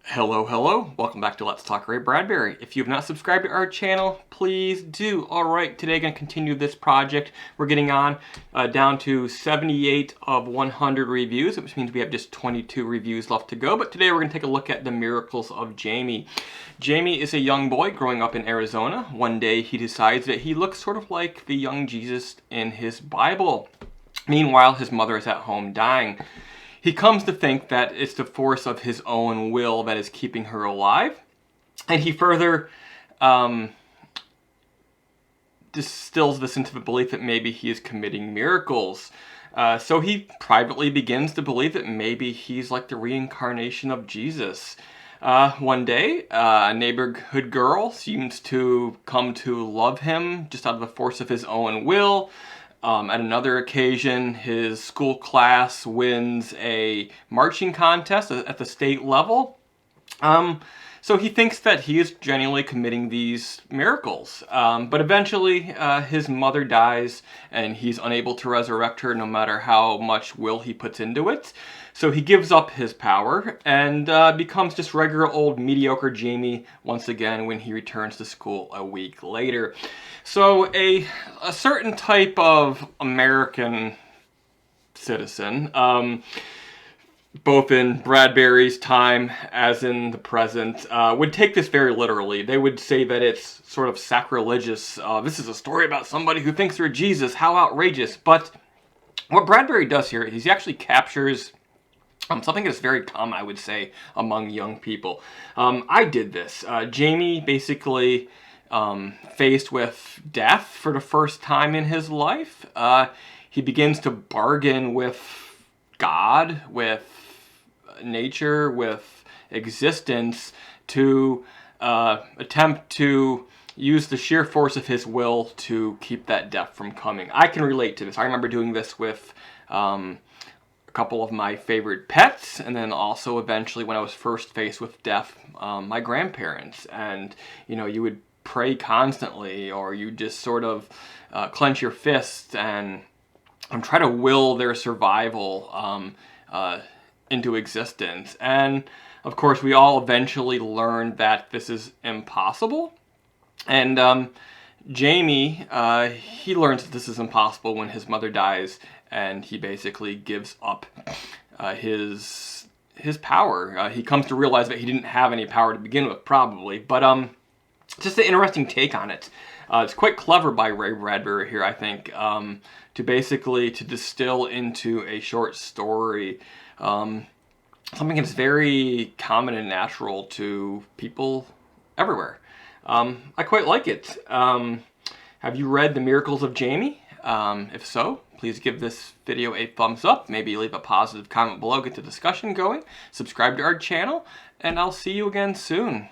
Hello, welcome back to Let's Talk Ray Bradbury. If you have not subscribed to our channel, please do. Alright, today I'm going to continue this project. We're getting on down to 78 of 100 reviews, which means we have just 22 reviews left to go. But today we're going to take a look at the miracles of Jamie. Jamie is a young boy growing up in Arizona. One day he decides that he looks sort of like the young Jesus in his Bible. Meanwhile, his mother is at home dying. He comes to think that it's the force of his own will that is keeping her alive. And he further distills this into the belief that maybe he is committing miracles. So he privately begins to believe that maybe he's like the reincarnation of Jesus. One day, a neighborhood girl seems to come to love him just out of the force of his own will. At another occasion, his school class wins a marching contest at the state level. So he thinks that he is genuinely committing these miracles. But eventually, his mother dies, and he's unable to resurrect her no matter how much will he puts into it. So he gives up his power and becomes just regular old mediocre Jamie once again when he returns to school a week later. So a certain type of American citizen, both in Bradbury's time as in the present, would take this very literally. They would say that it's sort of sacrilegious. This is a story about somebody who thinks they're Jesus. How outrageous. But what Bradbury does here is he actually captures something that's very common, I would say, among young people. I did this. Jamie basically faced with death for the first time in his life. He begins to bargain with God, with nature, with existence to attempt to use the sheer force of his will to keep that death from coming. I can relate to this. I remember doing this with a couple of my favorite pets, and then also eventually when I was first faced with death, my grandparents. And you would pray constantly, or you just sort of clench your fists and try to will their survival into existence. And of course we all eventually learned that this is impossible. And Jamie, he learns that this is impossible when his mother dies, and he basically gives up his power. He comes to realize that he didn't have any power to begin with, probably. But just an interesting take on it. It's quite clever by Ray Bradbury here, I think, to basically distill into a short story something that's very common and natural to people everywhere. I quite like it. Have you read The Miracles of Jamie? If so, please give this video a thumbs up. Maybe leave a positive comment below, get the discussion going. Subscribe to our channel, and I'll see you again soon.